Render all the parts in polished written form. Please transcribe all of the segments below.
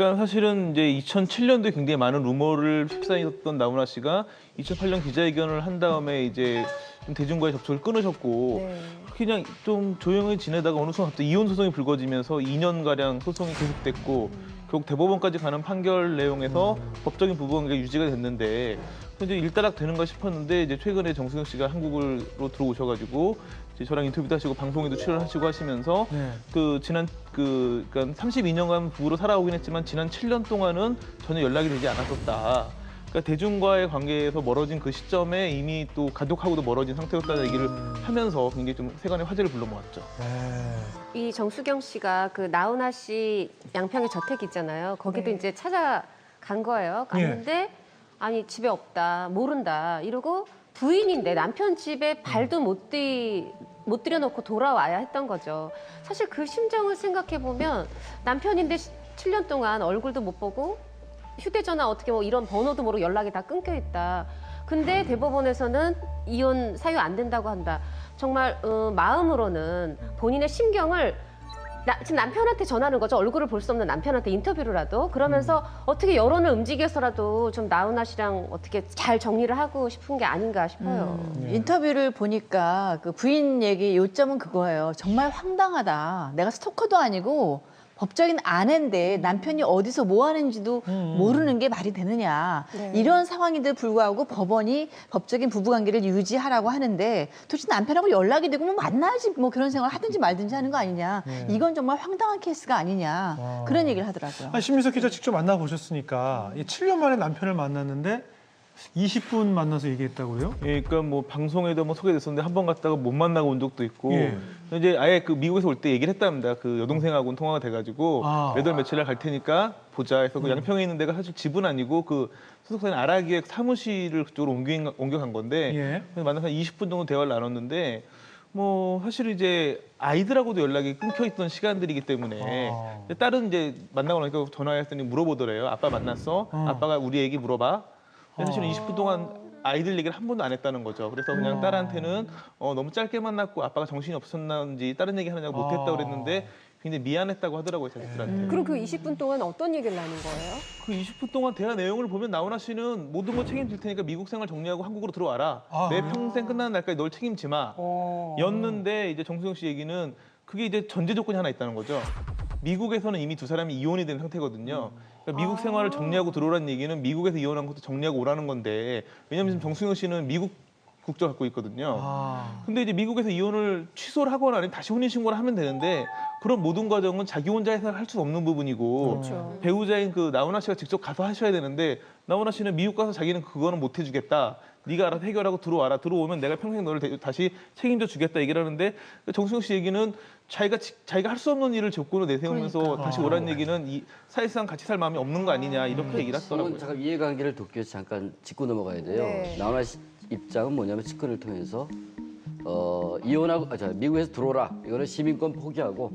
그러니까 사실은 이제 2007년도에 굉장히 많은 루머를 휩싸였던 나훈아 씨가 2008년 기자회견을 한 다음에 이제 좀 대중과의 접촉을 끊으셨고 네. 그냥 좀 조용히 지내다가 어느 순간 갑자기 이혼 소송이 불거지면서 2년가량 소송이 계속됐고 결국 대법원까지 가는 판결 내용에서 법적인 부분이 유지가 됐는데 이제 일단락 되는가 싶었는데 이제 최근에 정수경 씨가 한국으로 들어오셔가지고 이제 저랑 인터뷰도 하시고 방송에도 출연하시고 하시면서 네. 그러니까 32년간 부부로 살아오긴 했지만 지난 7년 동안은 전혀 연락이 되지 않았었다. 그러니까 대중과의 관계에서 멀어진 그 시점에 이미 또 가족하고도 멀어진 상태였다는 얘기를 하면서 굉장히 좀 세간의 화제를 불러모았죠. 이 정수경 씨가 그 나훈아 씨 양평에 저택 있잖아요. 거기도 네. 이제 찾아간 거예요. 갔는데 아니 집에 없다, 모른다 이러고 부인인데 남편 집에 발도 못 들여놓고 돌아와야 했던 거죠. 사실 그 심정을 생각해 보면 남편인데 7년 동안 얼굴도 못 보고 휴대전화 어떻게 뭐 이런 번호도 모르고 연락이 다 끊겨 있다. 근데 대법원에서는 이혼 사유 안 된다고 한다. 정말 마음으로는 본인의 심경을 지금 남편한테 전하는 거죠. 얼굴을 볼 수 없는 남편한테 인터뷰로라도. 그러면서 어떻게 여론을 움직여서라도 좀 나훈아 씨랑 어떻게 잘 정리를 하고 싶은 게 아닌가 싶어요. 인터뷰를 보니까 그 부인 얘기 요점은 그거예요. 정말 황당하다. 내가 스토커도 아니고 법적인 아내인데 남편이 어디서 뭐 하는지도 모르는 게 말이 되느냐. 네. 이런 상황인데도 불구하고 법원이 법적인 부부관계를 유지하라고 하는데 도대체 남편하고 연락이 되고 뭐 만나야지 뭐 그런 생활을 하든지 말든지 하는 거 아니냐. 이건 정말 황당한 케이스가 아니냐. 그런 얘기를 하더라고요. 아니, 신민석 기자 직접 만나보셨으니까 7년 만에 남편을 만났는데 20분 만나서 얘기했다고요? 예, 그러니까 뭐 방송에도 뭐 소개됐었는데 한 번 갔다가 못 만나고 온 적도 있고 예. 이제 아예 그 미국에서 올 때 얘기를 했답니다. 그 여동생하고는 통화가 돼가지고 아. 몇 월 며칠날 갈 테니까 보자 해서 그 양평에 있는 데가 사실 집은 아니고 그 소속사인 아라기획 사무실을 그쪽으로 옮겨간 건데 예. 그래서 만나서 한 20분 정도 대화를 나눴는데 뭐 사실 이제 아이들하고도 연락이 끊겨 있던 시간들이기 때문에 딸은 이제 만나고 나니까 전화했더니 물어보더래요. 아빠 만났어? 아빠가 우리 얘기 물어봐. 사실은 20분 동안 아이들 얘기를 한 번도 안 했다는 거죠. 그래서 그냥 딸한테는 너무 짧게 만났고 아빠가 정신이 없었나는지 다른 얘기 하느냐고 못했다고 그랬는데 굉장히 미안했다고 하더라고요, 자식들한테. 그럼 그 20분 동안 어떤 얘기를 나눈 거예요? 그 20분 동안 대화 내용을 보면 나훈아 씨는 모든 거 책임질 테니까 미국 생활 정리하고 한국으로 들어와라. 내 평생 끝나는 날까지 널 책임지 마. 였는데 이제 정수영 씨 얘기는 그게 이제 전제 조건이 하나 있다는 거죠. 미국에서는 이미 두 사람이 이혼이 된 상태거든요. 그러니까 미국 생활을 정리하고 들어오라는 얘기는 미국에서 이혼한 것도 정리하고 오라는 건데 왜냐하면 지금 정수영 씨는 미국 국적 갖고 있거든요. 근데 이제 미국에서 이혼을 취소를 하거나 아니면 다시 혼인신고를 하면 되는데 그런 모든 과정은 자기 혼자 해서 할 수 없는 부분이고 그렇죠. 배우자인 그 나훈아 씨가 직접 가서 하셔야 되는데 나훈아 씨는 미국 가서 자기는 그거는 못 해주겠다. 네가 알아서 해결하고 들어와라. 들어오면 내가 평생 너를 다시 책임져 주겠다 얘기를 하는데 정수영 씨 얘기는 자기가 할 수 없는 일을 조건으로 내세우면서 다시 오라는 얘기는 사실상 같이 살 마음이 없는 거 아니냐 이렇게 얘기를 하더라고요. 잠깐 이해관계를 돕기 위해서 잠깐 짚고 넘어가야 돼요. 네. 나훈아 씨 입장은 뭐냐면 측근을 통해서 미국에서 들어오라. 이거는 시민권 포기하고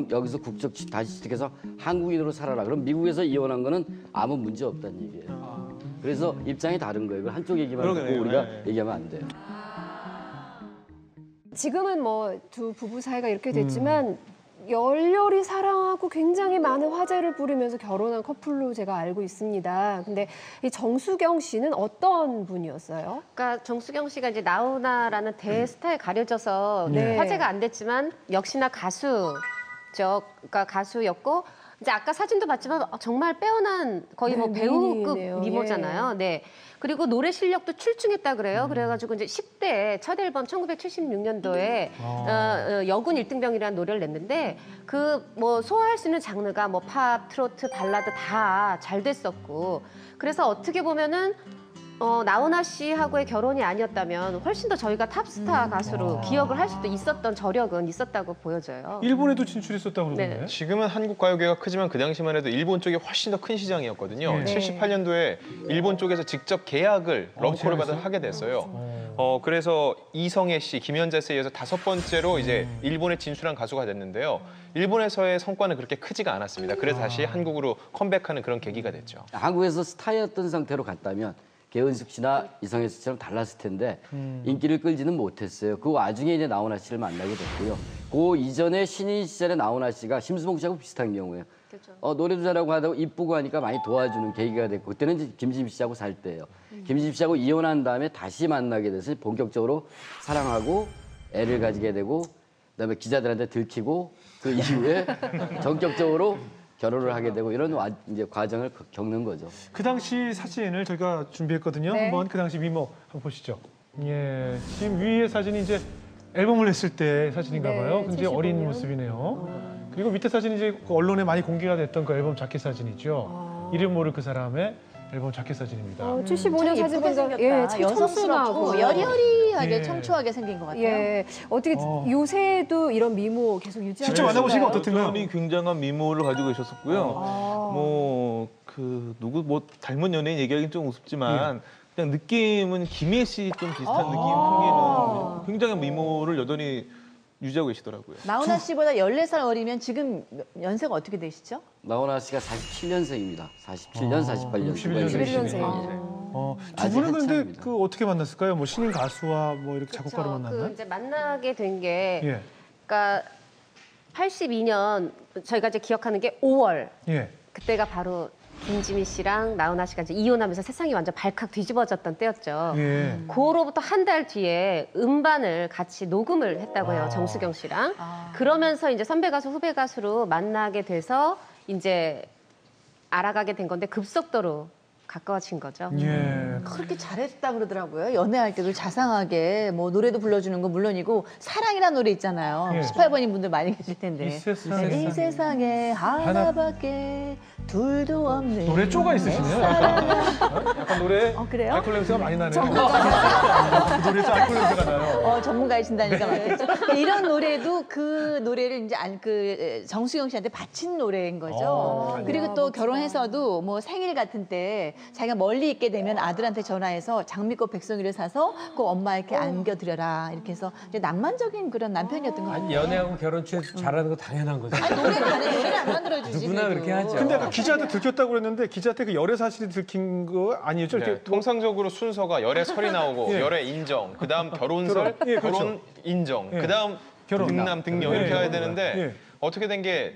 여기서 국적 다시 취득해서 한국인으로 살아라. 그럼 미국에서 이혼한 거는 아무 문제 없다는 얘기예요. 그래서 입장이 다른 거예요. 이걸 한쪽 얘기만 듣고 그러게요. 우리가 네. 얘기하면 안 돼요. 지금은 뭐 두 부부 사이가 이렇게 됐지만 열렬히 사랑하고 굉장히 많은 화제를 부르면서 결혼한 커플로 제가 알고 있습니다. 근데 이 정수경 씨는 어떤 분이었어요? 그러니까 정수경 씨가 이제 나훈아라는 대스타에 가려져서 네. 화제가 안 됐지만 역시나 가수죠. 그러니까 가수였고 이제 아까 사진도 봤지만 정말 빼어난 거의 뭐 네, 배우급 미인이네요. 미모잖아요. 네. 그리고 노래 실력도 출중했다 그래요. 그래가지고 이제 10대 첫 앨범 1976년도에 여군 1등병이라는 노래를 냈는데 그 뭐 소화할 수 있는 장르가 뭐 팝, 트로트, 발라드 다 잘 됐었고 그래서 어떻게 보면은 나훈아 씨하고의 결혼이 아니었다면 훨씬 더 저희가 탑스타 가수로 기억을 할 수도 있었던 저력은 있었다고 보여져요. 일본에도 진출했었다고 그러던데. 네. 지금은 한국 가요계가 크지만 그 당시만 해도 일본 쪽이 훨씬 더 큰 시장이었거든요. 네. 78년도에 일본 쪽에서 직접 계약을 러브콜을 받아 하게 됐어요. 그래서 이성애 씨, 김연자 씨에 이어서 5번째로 이제 일본에 진출한 가수가 됐는데요. 일본에서의 성과는 그렇게 크지가 않았습니다. 그래서 다시 한국으로 컴백하는 그런 계기가 됐죠. 한국에서 스타였던 상태로 갔다면 개은숙 씨나 이성애 씨처럼 달랐을 텐데 인기를 끌지는 못했어요. 그 와중에 이제 나훈아 씨를 만나게 됐고요. 그 이전에 신인 시절에 나훈아 씨가 심수봉 씨하고 비슷한 경우예요. 노래도 잘하고 하다고 이쁘고 하니까 많이 도와주는 계기가 됐고 그때는 이제 김지미 씨하고 살 때예요. 김지미 씨하고 이혼한 다음에 다시 만나게 돼서 본격적으로 사랑하고 애를 가지게 되고 그다음에 기자들한테 들키고 그 이후에 전격적으로 결혼을 하게 되고 이런 이제 과정을 겪는 거죠. 그 당시 사진을 저희가 준비했거든요. 네. 한번 그 당시 미모 한번 보시죠. 예, 지금 위에 사진이 이제 앨범을 냈을 때 사진인가 네, 봐요. 굉장히 어린 75년. 모습이네요. 그리고 밑에 사진이 이제 그 언론에 많이 공개가 됐던 그 앨범 자켓 사진이죠. 이름 모를 그 사람의 앨범 자켓 사진입니다. 75년 사진 보니까 예, 참 여성스럽고 청순하고 여리여리하게 예. 청초하게 생긴 것 같아요. 예. 어떻게 요새도 이런 미모 계속 유지하고 실제 만나보시니까 어떻든가요? 여전히 굉장한 미모를 가지고 계셨었고요. 뭐 누구 뭐 닮은 연예인 얘기하기는 좀 우습지만 그냥 느낌은 김희애 씨 좀 비슷한 느낌 풍기는 굉장한 미모를 여전히 유지하고 계시더라고요. 나훈아 씨보다 14살 어리면 지금 연세가 어떻게 되시죠? 나훈아 씨가 47년생입니다. 47년, 48년. 61년생. 두 아직 분은 근데 한참입니다. 그 어떻게 만났을까요? 뭐 신인 가수와 뭐 이렇게 작곡가로 만났나요? 그 이제 만나게 된 게 예, 그러니까 82년 저희가 이제 기억하는 게 5월 예. 그때가 바로 김지미 씨랑 나훈아 씨가 이제 이혼하면서 세상이 완전 발칵 뒤집어졌던 때였죠. 예. 그로부터 한 달 뒤에 음반을 같이 녹음을 했다고 해요. 정수경 씨랑. 그러면서 이제 선배 가수, 후배 가수로 만나게 돼서 이제 알아가게 된 건데 급속도로 가까워진 거죠. 예. 그렇게 잘했다 그러더라고요. 연애할 때도 자상하게 뭐 노래도 불러주는 건 물론이고 사랑이라는 노래 있잖아요. 예. 18번인 분들 많이 계실 텐데. 이 세상에 이 세상에 하나밖에 둘도 없는 노래 쪼가 있으시네요. 약간 노래 그래요? 알코올 냄새가 많이 나네요. 그 노래에서 알코올 냄새가 나요. 전문가이신다니까 맞겠죠. 이런 노래도 그 노래를 이제 정수영 씨한테 바친 노래인 거죠. 그리고 또 결혼해서도 뭐 생일 같은 때 자기가 멀리 있게 되면 아들한테 전화해서 장미꽃 백송이를 사서 꼭 엄마에게 안겨드려라 이렇게 해서 이제 낭만적인 그런 남편이었던 것 같아요. 아니, 연애하고 결혼 잘하는 거 당연한 거죠. 노래를 안 만들어주지. 누구나 그래도. 그렇게 하죠. 근데 아까 기자한테 들켰다고 그랬는데 기자한테 그 열애 사실이 들킨 거 아니었죠? 네, 이렇게 통상적으로 순서가 열애 설이 나오고 예. 열애 인정, 그다음 결혼설, 결혼. 예, 그렇죠. 결혼 인정, 예. 그다음 결혼. 등남 등령 예, 이렇게 예. 해야 되는데 예. 어떻게 된 게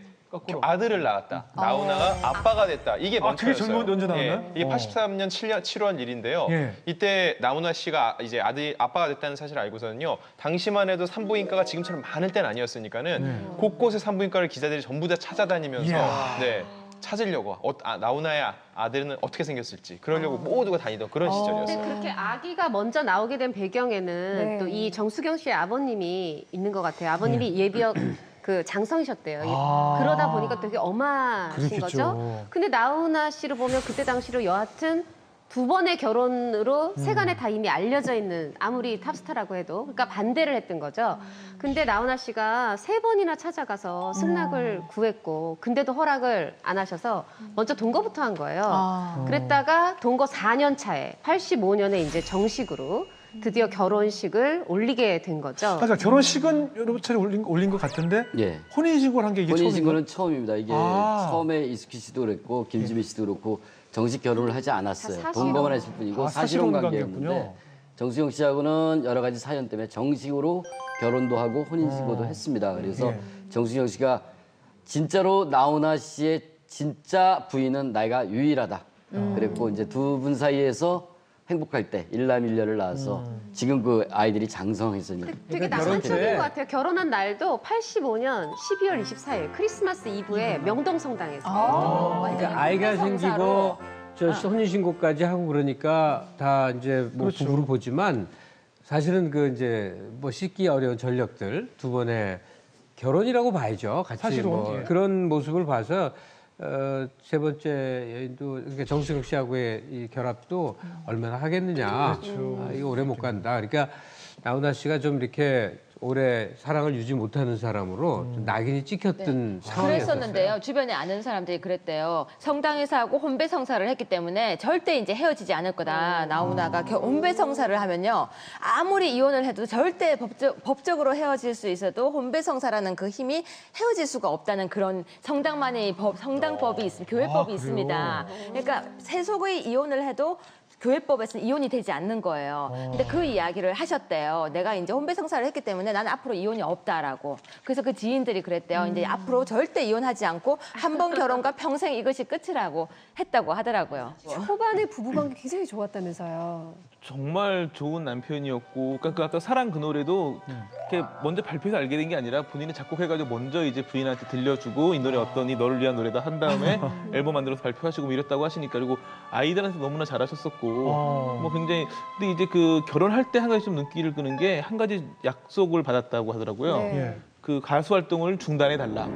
아들을 낳았다. 나훈아가 아빠가 됐다. 이게 아, 그게 먼저였어요. 먼저 나왔나요? 이게 83년 7월 일인데요. 예. 이때 나훈아 씨가 이제 아빠가 됐다는 사실을 알고서는요. 당시만 해도 산부인과가 지금처럼 많을 때는 아니었으니까는 곳곳에 산부인과를 기자들이 전부 다 찾아다니면서 이야. 네. 찾으려고 나훈아의 아들은 어떻게 생겼을지 그러려고 모두가 다니던 그런 근데 시절이었어요. 그렇게 아기가 먼저 나오게 된 배경에는 네. 또 이 정수경 씨의 아버님이 있는 것 같아요. 아버님이 예비역 그 장성이셨대요. 그러다 보니까 되게 엄하신 그렇겠죠. 거죠. 근데 나훈아 씨를 보면 그때 당시로 여하튼 2번의 결혼으로 세간에 다 이미 알려져 있는 아무리 탑스타라고 해도 그러니까 반대를 했던 거죠. 근데 나훈아 씨가 3번이나 찾아가서 승낙을 구했고 근데도 허락을 안 하셔서 먼저 동거부터 한 거예요. 그랬다가 동거 4년 차에 85년에 이제 정식으로 드디어 결혼식을 올리게 된 거죠. 그러니까 결혼식은 여러 차례 올린 것 같은데 예. 혼인신고를 한 게 이게 처음인가요? 혼인신고는 처음입니다. 이게 아. 처음에 이수키 씨도 그랬고 김지미 씨도 그렇고 정식 결혼을 하지 않았어요. 다 사실혼. 동거만 했을 뿐이고 아, 사실혼 사실혼 관계였는데 관계였군요. 정수영 씨하고는 여러 가지 사연 때문에 정식으로 결혼도 하고 혼인신고도 했습니다. 그래서 예. 정수영 씨가 진짜로 나훈아 씨의 진짜 부인은 내가 유일하다. 그랬고 이제 두 분 사이에서 행복할 때 일남일녀를 낳아서 지금 그 아이들이 장성했으니 되게 그러니까 낭만적인 결혼 때- 것 같아요. 결혼한 날도 85년 12월 24일 크리스마스 이브에 명동성당에서. 그러니까 아이가 생기고 저 혼인신고까지 하고 그러니까 다 이제 뭐 그렇죠. 부부로 보지만 사실은 그 이제 뭐 씻기 어려운 전력들 두 번의 결혼이라고 봐야죠. 같이 사실은, 뭐 예. 그런 모습을 봐서 세 번째 여인도 그러니까 정수경 씨하고의 이 결합도 얼마나 하겠느냐. 이거 오래 못 간다. 그러니까 나훈아 씨가 좀 이렇게 오래 사랑을 유지 못하는 사람으로 좀 낙인이 찍혔던 상황이었어요. 그랬었는데요. 주변에 아는 사람들이 그랬대요. 성당에서 하고 혼배 성사를 했기 때문에 절대 이제 헤어지지 않을 거다. 나훈아가 혼배 성사를 하면요. 아무리 이혼을 해도 절대 법적으로 헤어질 수 있어도 혼배 성사라는 그 힘이 헤어질 수가 없다는 그런 성당만의 성당법이 있습니다. 교회법이 있습니다. 그러니까 세속의 이혼을 해도 교회법에서는 이혼이 되지 않는 거예요. 근데 그 이야기를 하셨대요. 내가 이제 혼배 성사를 했기 때문에 나는 앞으로 이혼이 없다라고. 그래서 그 지인들이 그랬대요. 이제 앞으로 절대 이혼하지 않고 한 번 결혼과 평생 이것이 끝이라고 했다고 하더라고요. 초반에 부부관계 굉장히 좋았다면서요. 정말 좋은 남편이었고, 그러니까 그 아까 사랑 그 노래도 이렇게 먼저 발표해서 알게 된 게 아니라 본인이 작곡해가지고 먼저 이제 부인한테 들려주고 이 노래 어떠니 너를 위한 노래다 한 다음에 앨범 만들어서 발표하시고 뭐 이랬다고 하시니까 그리고 아이들한테 너무나 잘하셨었고 뭐 굉장히 근데 이제 그 결혼할 때 한 가지 좀 눈길을 끄는 게 한 가지 약속을 받았다고 하더라고요. 네. 예. 그 가수 활동을 중단해 달라.